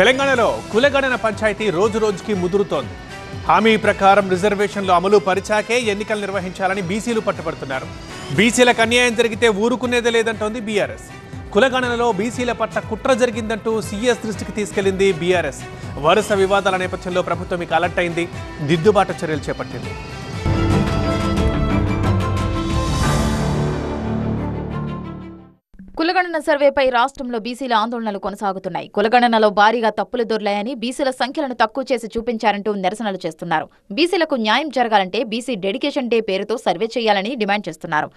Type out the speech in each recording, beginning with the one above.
తెలంగాణలో కులగణన పంచాయతీ రోజు రోజుకి ముదురుతోంది. హామీ ప్రకారం రిజర్వేషన్లు అమలు పరిచాకే ఎన్నికలు నిర్వహించాలని బీసీలు పట్టుబడుతున్నారు. బీసీలకు అన్యాయం జరిగితే ఊరుకునేదే లేదంటోంది బీఆర్ఎస్. కులగణనలో బీసీల పట్ల కుట్ర జరిగిందంటూ సీఎస్ దృష్టికి తీసుకెళ్లింది బీఆర్ఎస్. వరుస వివాదాల నేపథ్యంలో ప్రభుత్వం ఇక అలర్ట్ అయింది, దిద్దుబాటు చర్యలు చేపట్టింది. కులగణన సర్వేపై రాష్ట్రంలో బీసీల ఆందోళనలు కొనసాగుతున్నాయి. కులగణనలో భారీగా తప్పులు దొర్లాయని, బీసీల సంఖ్యలను తక్కువ చేసి చూపించారంటూ నిరసనలు చేస్తున్నారు. బీసీలకు న్యాయం జరగాలంటే బీసీ డెడికేషన్ డే పేరుతో సర్వే చేయాలని డిమాండ్ చేస్తున్నారు.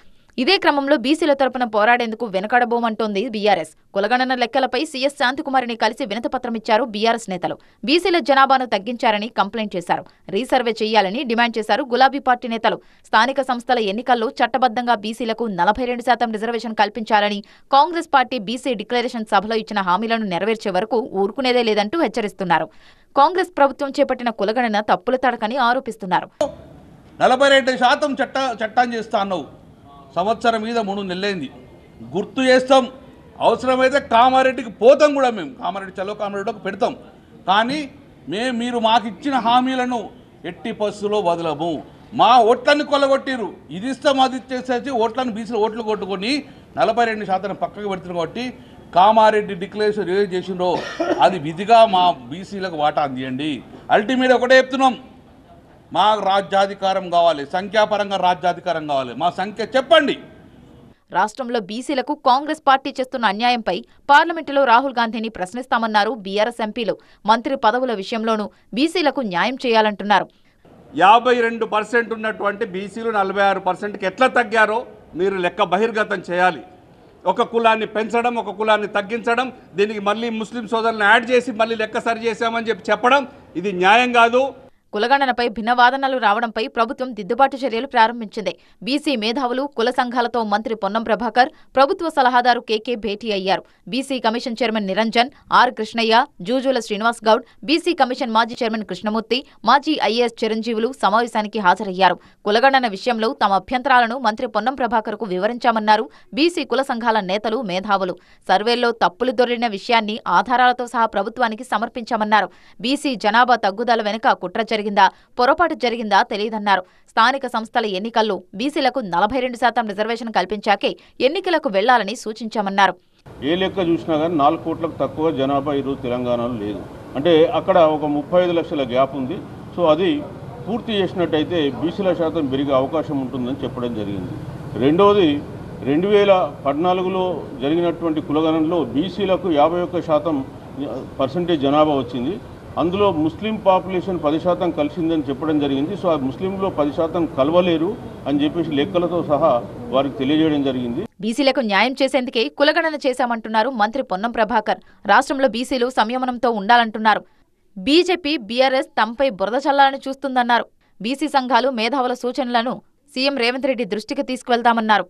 ఇదే క్రమంలో బీసీల తరపున పోరాడేందుకు వెనకడబోమంటోంది బీఆర్ఎస్. కులగణన లెక్కలపై సీఎస్ శాంతికుమారిని కలిసి వినతిపత్రమిచ్చారు బీఆర్ఎస్ నేతలు. బీసీల జనాభాను తగ్గించారని కంప్లైంట్ చేశారు. రీసర్వే చేయాలని డిమాండ్ చేశారు గులాబీ పార్టీ నేతలు. స్థానిక సంస్థల ఎన్నికల్లో చట్టబద్ధంగా బీసీలకు 42% రిజర్వేషన్ కల్పించాలని కాంగ్రెస్ పార్టీ బీసీ డిక్లరేషన్ సభలో ఇచ్చిన హామీలను నెరవేర్చే వరకు ఊరుకునేదే లేదంటూ హెచ్చరిస్తున్నారు. కాంగ్రెస్ ప్రభుత్వం చేపట్టిన కులగణన తప్పుల తడకని ఆరోపిస్తున్నారు. 42% చట్టం చేస్తాను. సంవత్సరం మీద 3 నెలలైంది. గుర్తు చేస్తాం, అవసరమైతే కామారెడ్డికి పోతాం కూడా. మేము కామారెడ్డి చలో కామారెడ్డికి పెడతాం. కానీ మీరు మాకు ఇచ్చిన హామీలను ఎట్టి పరిస్థితుల్లో వదలము. మా ఓట్లను కొల్లగొట్టిరు. ఇది ఇస్తాం అది ఇచ్చేసేసి ఓట్లను బీసీలు ఓట్లు కొట్టుకొని 42% పక్కకు పెడుతున్నారు. కాబట్టి కామారెడ్డి డిక్లరేషన్ ఏం చేసిండ్రో అది విధిగా మా బీసీలకు వాటా అందియండి. అల్టిమేట్ ఒకటే చెప్తున్నాం, మా రాజ్యాధికారం కావాలి, సంఖ్యాపరంగా రాజ్యాధికారం కావాలి. మా సంఖ్య చెప్పండి. రాష్ట్రంలో బీసీలకు కాంగ్రెస్ పార్టీ చేస్తున్న అన్యాయంపై పార్లమెంటులో రాహుల్ గాంధీని ప్రశ్నిస్తామన్నారు బీఆర్ఎస్ ఎంపీలు. మంత్రి పదవుల విషయంలోనూ బీసీలకు న్యాయం చేయాలంటున్నారు. 52% ఉన్నటువంటి బీసీలు 46%కి ఎట్లా తగ్గారో మీరు లెక్క బహిర్గతం చేయాలి. ఒక కులాన్ని పెంచడం, ఒక కులాన్ని తగ్గించడం, దీనికి మళ్ళీ ముస్లిం సోదరులను యాడ్ చేసి మళ్ళీ లెక్క సరి చేశామని చెప్పడం ఇది న్యాయం కాదు. కులగణనపై భిన్న వాదనలు రావడంపై ప్రభుత్వం దిద్దుబాటు చర్యలు ప్రారంభించింది. బీసీ మేధావులు, కుల సంఘాలతో మంత్రి పొన్నం ప్రభాకర్, ప్రభుత్వ సలహాదారు కేకే భేటీ అయ్యారు. BC commission chairman Niranjan, R Krishnaiah, Jajula Srinivas Goud, BC commission మాజీ చైర్మన్ కృష్ణమూర్తి, మాజీ ఐఏఎస్ చిరంజీవులు సమావేశానికి హాజరయ్యారు. కులగణన విషయంలో తమ అభ్యంతరాలను మంత్రి పొన్నం ప్రభాకర్కు వివరించామన్నారు బీసీ కుల సంఘాల నేతలు, మేధావులు. సర్వేల్లో తప్పులు దొరికిన విషయాన్ని ఆధారాలతో సహా ప్రభుత్వానికి సమర్పించామన్నారు. బీసీ జనాభా తగ్గుదల వెనుక కుట్ర జరిగిందా, పొరపాటు జరిగిందా తెలియదన్నారు. స్థానిక సంస్థల ఎన్నికల్లో బీసీలకు 42% రిజర్వేషన్ కల్పించాకే ఎన్నికలకు వెళ్లాలని సూచించామన్నారు. ఏ లెక్క చూసినా కానీ 4 కోట్లకు తక్కువ జనాభా ఈరోజు తెలంగాణలో లేదు. అంటే అక్కడ ఒక 35 లక్షల గ్యాప్ ఉంది. సో అది పూర్తి చేసినట్టయితే బీసీల శాతం పెరిగే అవకాశం ఉంటుందని చెప్పడం జరిగింది. రెండవది 2014లో జరిగినటువంటి కులగణనలో బీసీలకు 51% జనాభా వచ్చింది. అందులో ముస్లిం పాపులేషన్ 10% కలిసిందని చెప్పడం జరిగింది. సో ఆ ముస్లింలో 10% కలవలేరు అని చెప్పేసి లెక్కలతో సహా వారికి తెలియజేయడం జరిగింది. బీసీలకు న్యాయం చేసేందుకే కులగణన చేశామంటున్నారు మంత్రి పొన్నం ప్రభాకర్. రాష్ట్రంలో బీసీలు సంయమనంతో ఉండాలంటున్నారు. బీజేపీ, బీఆర్ఎస్ తమపై బురద చల్లాలని చూస్తుందన్నారు. బీసీ సంఘాలు, మేధావుల సూచనలను సీఎం రేవంత్ రెడ్డి దృష్టికి తీసుకువెళ్తామన్నారు.